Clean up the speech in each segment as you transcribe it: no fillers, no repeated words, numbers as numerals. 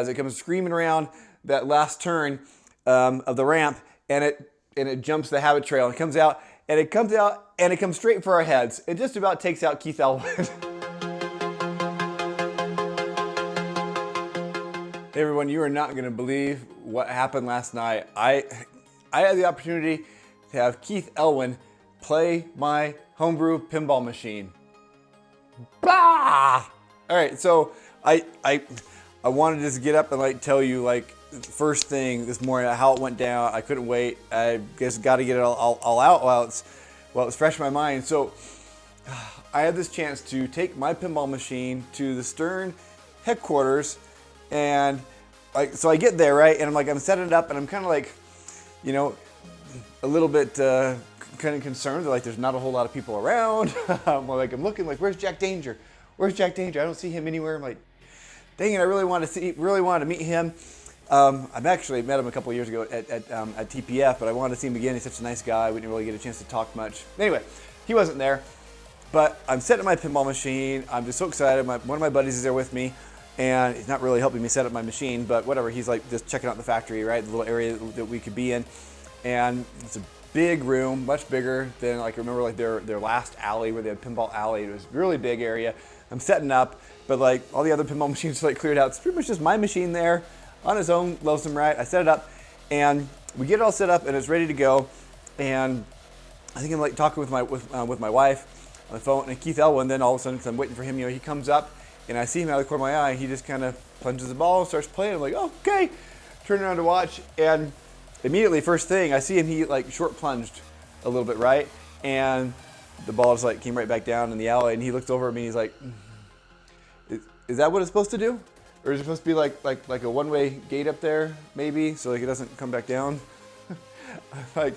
as it comes screaming around that last turn of the ramp, and it jumps the habit trail and comes out, and it comes straight for our heads. It just about takes out Keith Elwin. Hey everyone, you are not going to believe what happened last night. I had the opportunity to have Keith Elwin play my homebrew pinball machine. Bah! All right, so I wanted to just get up and like tell you like first thing this morning how it went down. I couldn't wait. I just got to get it all out while it's fresh in my mind. So I had this chance to take my pinball machine to the Stern headquarters, and so I get there, right, and I'm setting it up, and I'm kind of like, you know, a little bit kind of concerned that like there's not a whole lot of people around. I'm looking like, where's Jack Danger? Where's Jack Danger? I don't see him anywhere. I'm like, dang it, I really wanted to meet him. I've actually met him a couple of years ago at TPF, but I wanted to see him again. He's such a nice guy. We didn't really get a chance to talk much. Anyway, he wasn't there, but I'm setting up my pinball machine. I'm just so excited. One of my buddies is there with me, and he's not really helping me set up my machine, but whatever. He's like just checking out the factory, right? The little area that we could be in, and it's a big room, much bigger than like I remember like their last alley where they had Pinball Alley. It was a really big area. I'm setting up, but like all the other pinball machines are like cleared out. It's pretty much just my machine there on its own, lonesome, right? I set it up, and we get it all set up, and it's ready to go. And I think I'm like talking with my wife on the phone, and Keith Elwin. Then all of a sudden, because I'm waiting for him, he comes up, and I see him out of the corner of my eye. He just kind of plunges the ball and starts playing. I'm like, oh, okay. Turn around to watch, and immediately, first thing, I see him, he like short plunged a little bit, right? And the ball just like came right back down in the alley, and he looks over at me, and he's like, is that what it's supposed to do? Or is it supposed to be like a one-way gate up there, maybe, so like it doesn't come back down? I'm like,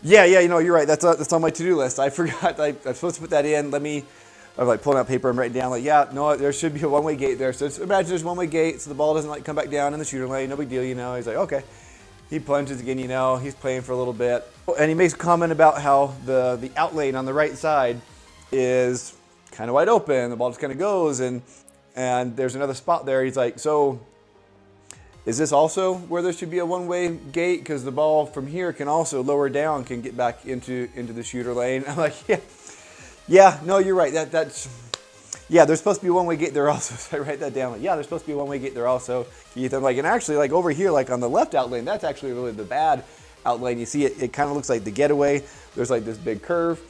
yeah, you're right. That's on my to-do list. I forgot. I'm supposed to put that in. I'm like pulling out paper and writing down like, yeah, no, there should be a one-way gate there. So just imagine there's a one-way gate, so the ball doesn't like come back down in the shooter lane. No big deal, He's like, okay. He plunges again, He's playing for a little bit, and he makes a comment about how the out lane on the right side is kind of wide open. The ball just kind of goes, and there's another spot there. He's like, so is this also where there should be a one-way gate? Because the ball from here can also lower down, can get back into the shooter lane. I'm like, yeah, no, you're right. Yeah, there's supposed to be a one-way gate there also. So I write that down. Like, yeah, there's supposed to be a one-way gate there also, Keith. I'm like, and actually, like over here, like on the left out lane, that's actually really the bad out lane. You see it kind of looks like the getaway. There's like this big curve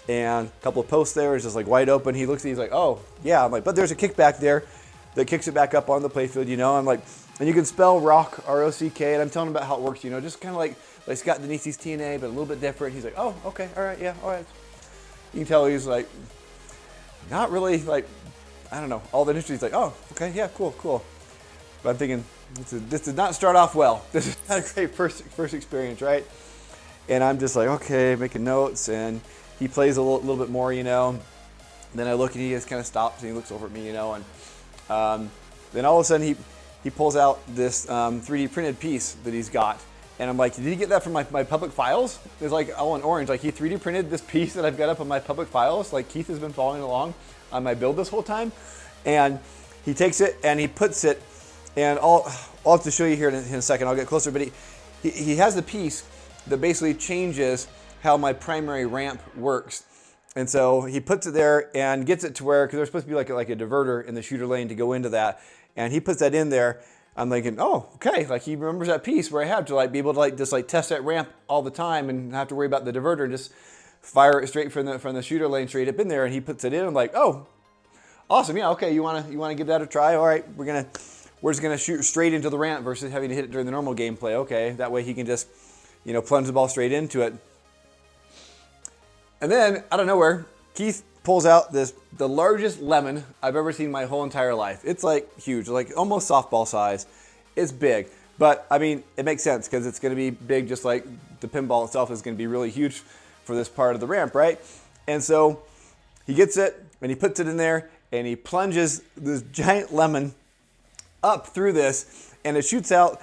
and a couple of posts there. It's just like wide open. He looks at it, he's like, oh, yeah. I'm like, but there's a kickback there that kicks it back up on the playfield, I'm like, and you can spell rock, R-O-C-K, and I'm telling him about how it works, just kind of like Scott Denise's TNA, but a little bit different. He's like, oh, okay, all right, yeah, all right. You can tell he's like, not really like, I don't know, all the industry's like, oh, okay, yeah, cool. But I'm thinking, this did not start off well. This is not a great first experience, right? And I'm just like, okay, making notes, and he plays a little bit more, Then I look, and he just kind of stops, and he looks over at me, and then all of a sudden he pulls out this 3D printed piece that he's got. And I'm like, did he get that from my public files? It's like all in orange. Like he 3D printed this piece that I've got up on my public files. Like Keith has been following along on my build this whole time. And he takes it and he puts it, and I'll have to show you here in a second. I'll get closer, but he has the piece that basically changes how my primary ramp works. And so he puts it there and gets it to where, because there's supposed to be like a diverter in the shooter lane to go into that. And he puts that in there. I'm thinking, oh, okay, like he remembers that piece where I have to like be able to like just like test that ramp all the time and not have to worry about the diverter and just fire it straight from the shooter lane straight up in there. And he puts it in. I'm like, oh, awesome, yeah, okay, you wanna give that a try? All right, we're just gonna shoot straight into the ramp versus having to hit it during the normal gameplay. Okay, that way he can just plunge the ball straight into it. And then out of nowhere, Keith pulls out the largest lemon I've ever seen in my whole entire life. It's like huge, like almost softball size. It's big, but I mean, it makes sense because it's gonna be big just like the pinball itself is gonna be really huge for this part of the ramp, right? And so he gets it and he puts it in there and he plunges this giant lemon up through this, and it shoots out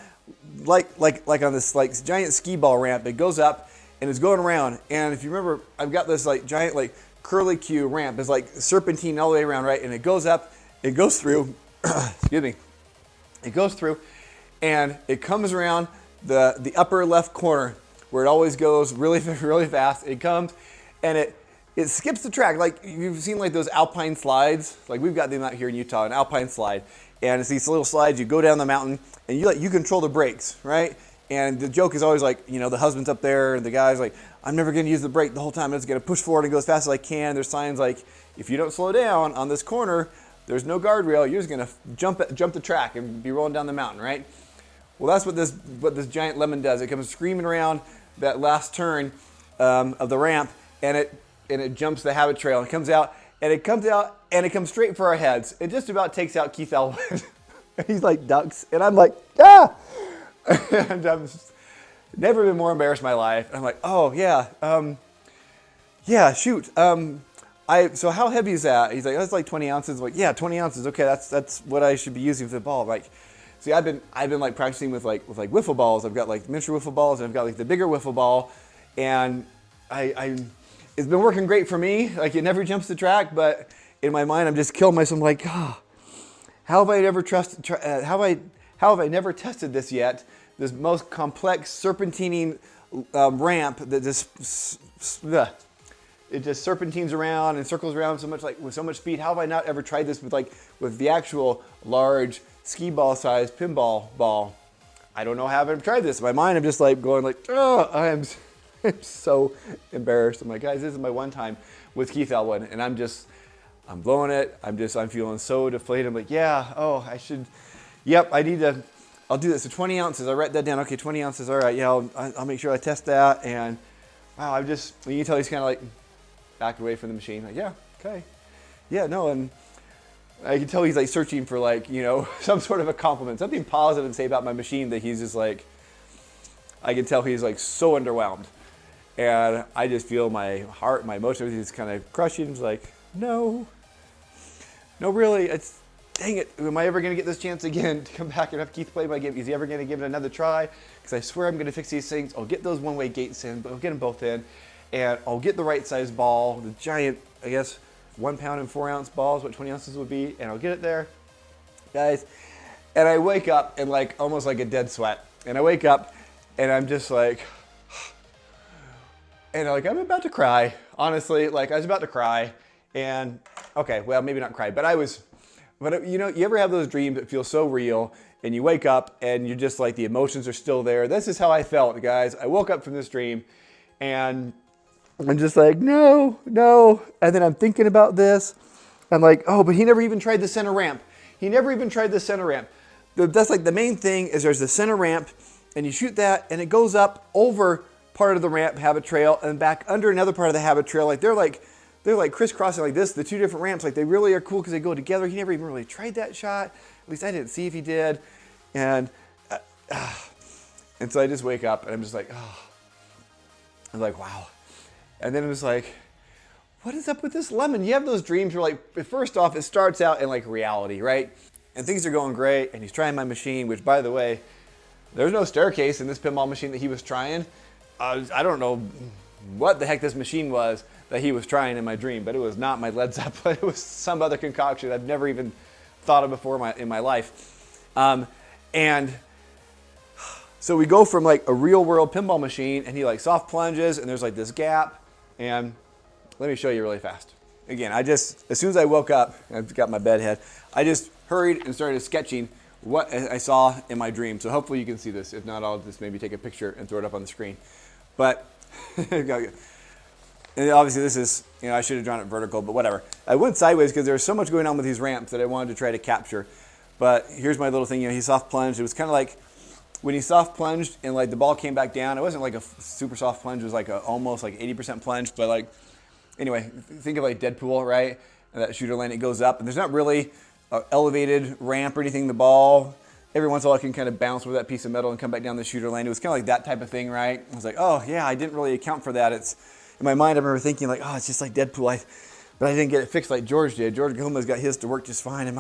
like on this like giant skee ball ramp. It goes up and it's going around. And if you remember, I've got this like giant like curly Q ramp. It's like serpentine all the way around, right? And it goes up, it goes through, excuse me, It goes through, and it comes around the upper left corner where it always goes really, really fast. It comes, and it skips the track. Like you've seen like those alpine slides. Like we've got them out here in Utah, an alpine slide. And it's these little slides, you go down the mountain, and you control the brakes, right? And the joke is always like, the husband's up there, and the guy's like, I'm never going to use the brake the whole time. I'm just going to push forward and go as fast as I can. There's signs like, if you don't slow down on this corner, there's no guardrail. You're just going to jump the track and be rolling down the mountain, right? Well, that's what this giant lemon does. It comes screaming around that last turn of the ramp, and it jumps the habit trail. And it comes out, and it comes straight for our heads. It just about takes out Keith Elwin. He's like ducks, and I'm like, ah! And I'm just, never been more embarrassed in my life. And I'm like, oh yeah, shoot. So how heavy is that? He's like, that's like 20 ounces. I'm like, yeah, 20 ounces. Okay, that's what I should be using for the ball. I'm like, see, I've been like practicing with wiffle balls. I've got like miniature wiffle balls, and I've got like the bigger wiffle ball, and it's been working great for me. Like it never jumps the track, but in my mind, I'm just killing myself. I'm like, how have I never tested this yet? This most complex serpentining ramp that it just serpentines around and circles around so much, like with so much speed. How have I not ever tried this with the actual large skee ball sized pinball ball? I don't know how I've ever tried this. In my mind, I'm just like going like, oh, I'm so embarrassed. I'm like, guys, this is my one time with Keith Elwin, and I'm blowing it. I'm feeling so deflated. I'm like, yeah, oh, I should, yep, I'll do this. So 20 ounces, I write that down. Okay, 20 ounces, all right, yeah, I'll make sure I test that. And wow, you can tell he's kind of like backed away from the machine. Like, yeah, okay. Yeah, no, and I can tell he's like searching for like, some sort of a compliment, something positive to say about my machine that he's just like, I can tell he's like so underwhelmed. And I just feel my heart, my emotion, everything's kind of crushing. It's like, no, really, dang it, am I ever going to get this chance again to come back and have Keith play my game? Is he ever going to give it another try? Because I swear I'm going to fix these things. I'll get those one-way gates in, but I'll get them both in. And I'll get the right size ball, the giant, I guess, 1 pound and 4 ounce balls, what 20 ounces would be, and I'll get it there, guys. And I wake up in like almost like a dead sweat. And I wake up and I'm just like, and like I'm about to cry, honestly. Like I was about to cry. And okay, well, maybe not cry, but you ever have those dreams that feel so real, and you wake up and you're just like the emotions are still there. This is how I felt, guys. I woke up from this dream and I'm just like, no. And then I'm thinking about this. I'm like, oh, but he never even tried the center ramp. That's like the main thing is there's the center ramp, and you shoot that and it goes up over part of the ramp habit trail and back under another part of the habit trail. Like they're like crisscrossing like this, the two different ramps. Like they really are cool because they go together. He never even really tried that shot. At least I didn't see if he did. And so I just wake up and I'm just like, oh. I'm like, wow. And then it was like, what is up with this lemon? You have those dreams where like, first off, it starts out in like reality, right? And things are going great, and he's trying my machine, which by the way, there's no staircase in this pinball machine that he was trying. I don't know what the heck this machine was that he was trying in my dream, but it was not my Led Zeppelin. It was some other concoction I've never even thought of before in my life. And so we go from like a real world pinball machine, and he like soft plunges, and there's like this gap. And let me show you really fast. Again, as soon as I woke up, I've got my bed head, I just hurried and started sketching what I saw in my dream. So hopefully you can see this. If not, I'll just maybe take a picture and throw it up on the screen. But and obviously this is, I should have drawn it vertical, but whatever. I went sideways because there was so much going on with these ramps that I wanted to try to capture. But here's my little thing, he soft plunged. It was kind of like when he soft plunged and like the ball came back down. It wasn't like a super soft plunge. It was like almost like 80% plunge. But like, anyway, think of like Deadpool, right? And that shooter lane, it goes up, and there's not really an elevated ramp or anything. The ball, every once in a while, it can kind of bounce over that piece of metal and come back down the shooter lane. It was kind of like that type of thing, right? I was like, oh yeah, I didn't really account for that. It's in my mind. I remember thinking like, oh, it's just like Deadpool. But I didn't get it fixed like George did. George Goma's got his to work just fine, and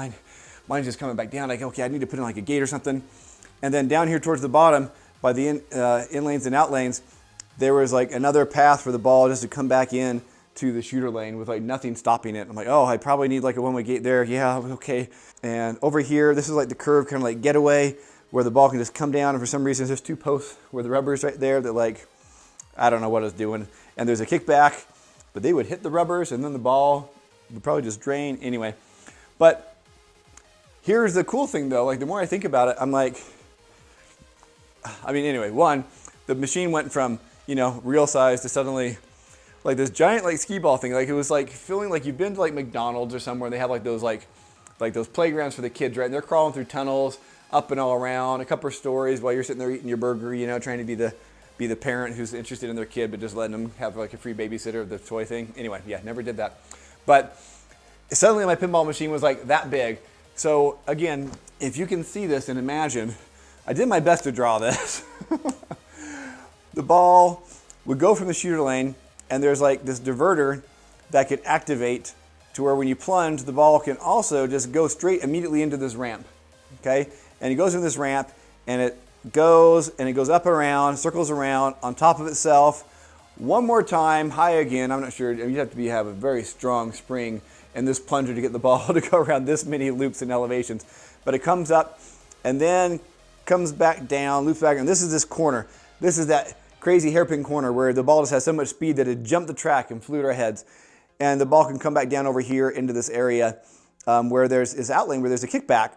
mine's just coming back down. Like, okay, I need to put in like a gate or something. And then down here towards the bottom, by the in lanes and out lanes, there was like another path for the ball just to come back in to the shooter lane with like nothing stopping it. I'm like, oh, I probably need like a one-way gate there. Yeah, okay. And over here, this is like the curve kind of like getaway where the ball can just come down. And for some reason, there's 2 posts where the rubber is right there that like, I don't know what it's doing. And there's a kickback, but they would hit the rubbers and then the ball would probably just drain anyway. But here's the cool thing though, like the more I think about it, I'm like, I mean, anyway, one, the machine went from, you know, real size to suddenly like this giant like skee ball thing. Like it was like feeling like you've been to like McDonald's or somewhere and they have like those those playgrounds for the kids, right? And they're crawling through tunnels up and all around, a couple of stories while you're sitting there eating your burger, you know, trying to be the parent who's interested in their kid, but just letting them have like a free babysitter, the toy thing. Anyway, yeah, never did that. But suddenly my pinball machine was like that big. So again, if you can see this and imagine, I did my best to draw this. The ball would go from the shooter lane and there's like this diverter that could activate to where when you plunge, the ball can also just go straight immediately into this ramp, okay? And it goes into this ramp and it goes up around, circles around on top of itself. One more time, high again. I'm not sure, you have to have a very strong spring in this plunger to get the ball to go around this many loops and elevations. But it comes up and then comes back down, loops back, and this is this corner. This is that crazy hairpin corner where the ball just has so much speed that it jumped the track and flew at our heads. And the ball can come back down over here into this area where there's this outlane where there's a kickback.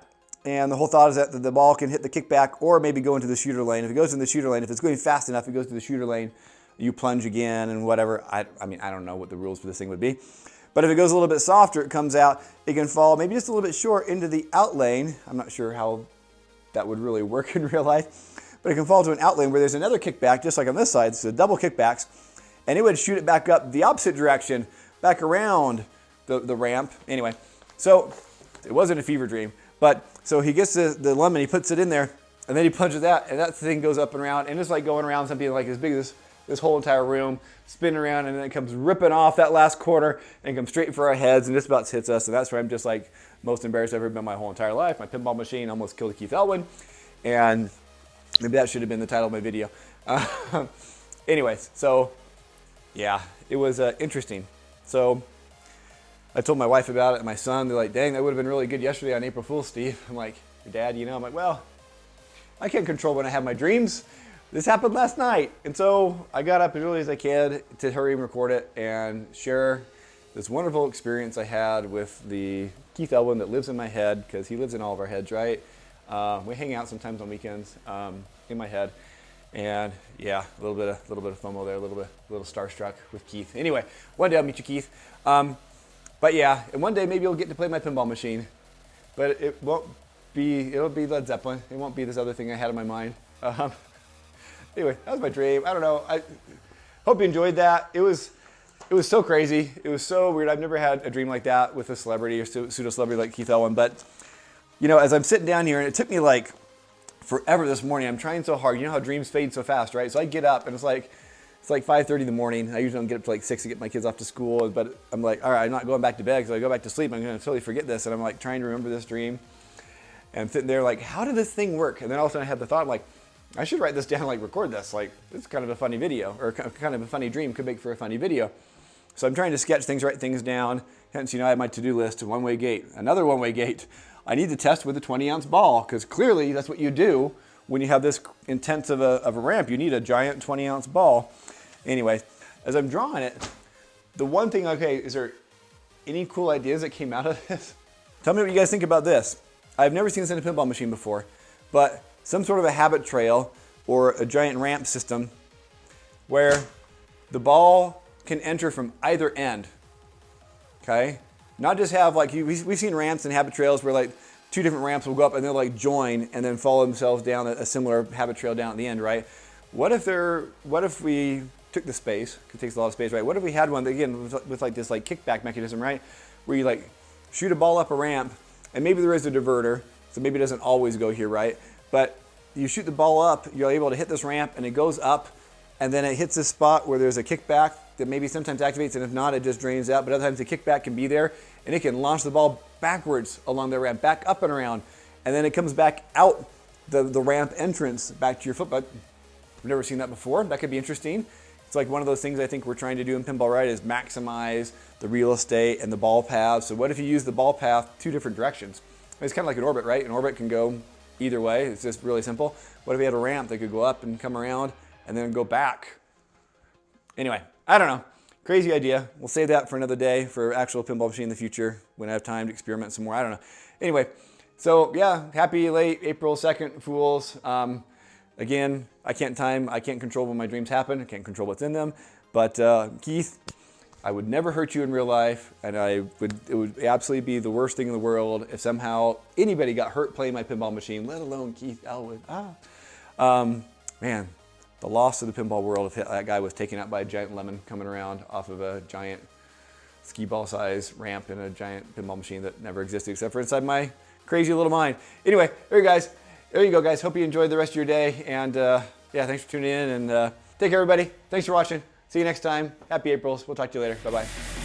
And the whole thought is that the ball can hit the kickback or maybe go into the shooter lane. If it goes in the shooter lane, if it's going fast enough, it goes to the shooter lane, you plunge again and whatever. I mean, I don't know what the rules for this thing would be. But if it goes a little bit softer, it comes out, it can fall maybe just a little bit short into the out lane. I'm not sure how that would really work in real life, but it can fall to an out lane where there's another kickback, just like on this side, so double kickbacks, and it would shoot it back up the opposite direction, back around the ramp. Anyway, so it wasn't a fever dream, but so he gets the lemon, he puts it in there, and then he punches that, and that thing goes up and around, and it's like going around something like as big as this whole entire room, spinning around, and then it comes ripping off that last quarter and comes straight for our heads and just about hits us. And that's where I'm just like most embarrassed I've ever been my whole entire life. My pinball machine almost killed Keith Elwin, and maybe that should have been the title of my video. Anyways, so yeah, it was interesting. So I told my wife about it and my son. They're like, dang, that would have been really good yesterday on April Fool's, Steve. I'm like, your dad, you know? I'm like, well, I can't control when I have my dreams. This happened last night. And so I got up as early as I could to hurry and record it and share this wonderful experience I had with the Keith Elwin that lives in my head, because he lives in all of our heads, right? We hang out sometimes on weekends in my head. And yeah, a little bit of FOMO there, a little starstruck with Keith. Anyway, one day I'll meet you, Keith. But yeah, and one day maybe you'll get to play my pinball machine, but it won't be, it'll be Led Zeppelin. It won't be this other thing I had in my mind. Anyway, that was my dream. I don't know. I hope you enjoyed that. It was so crazy. It was so weird. I've never had a dream like that with a celebrity or pseudo-celebrity like Keith Elwin. But, you know, as I'm sitting down here, and it took me like forever this morning. I'm trying so hard. You know how dreams fade so fast, right? So I get up, and it's like 5:30 in the morning. I usually don't get up to like 6 to get my kids off to school. But I'm like, all right, I'm not going back to bed, because if I go back to sleep, I'm going to totally forget this. And I'm like trying to remember this dream. And I'm sitting there like, how did this thing work? And then all of a sudden I had the thought, I'm like, I should write this down, like record this. Like, it's kind of a funny video, or kind of a funny dream, could make for a funny video. So I'm trying to sketch things, write things down. Hence, you know, I have my to-do list, a one-way gate, another one-way gate. I need to test with a 20-ounce ball, because clearly that's what you do when you have this intense of a ramp. You need a giant 20-ounce ball. Anyway, as I'm drawing it, the one thing, okay, is there any cool ideas that came out of this? Tell me what you guys think about this. I've never seen this in a pinball machine before, but some sort of a habit trail or a giant ramp system where the ball can enter from either end, okay? Not just have like, we've seen ramps and habit trails where like two different ramps will go up and they'll like join and then follow themselves down a similar habit trail down at the end, right? What if we took the space, because it takes a lot of space, right? What if we had one that, again, with like this like kickback mechanism, right? Where you like shoot a ball up a ramp, and maybe there is a diverter, so maybe it doesn't always go here, right? But you shoot the ball up, you're able to hit this ramp, and it goes up, and then it hits this spot where there's a kickback that maybe sometimes activates, and if not, it just drains out. But other times the kickback can be there, and it can launch the ball backwards along the ramp, back up and around, and then it comes back out the ramp entrance back to your foot. But I've never seen that before. That could be interesting. It's like one of those things I think we're trying to do in Pinball Right is maximize the real estate and the ball path. So what if you use the ball path two different directions? It's kind of like an orbit, right? An orbit can go either way. It's just really simple. What if we had a ramp that could go up and come around and then go back? Anyway, I don't know. Crazy idea. We'll save that for another day for actual pinball machine in the future when I have time to experiment some more. I don't know. Anyway, so yeah, happy late April 2nd, Fools. Again, I can't control when my dreams happen. I can't control what's in them. But Keith, I would never hurt you in real life, and it would absolutely be the worst thing in the world if somehow anybody got hurt playing my pinball machine, let alone Keith Elwin. Man, the loss of the pinball world if that guy was taken out by a giant lemon coming around off of a giant skee ball size ramp in a giant pinball machine that never existed except for inside my crazy little mind. Anyway, there you go, guys. Hope you enjoyed the rest of your day. And yeah, thanks for tuning in. And take care, everybody. Thanks for watching. See you next time. Happy Aprils. We'll talk to you later. Bye-bye.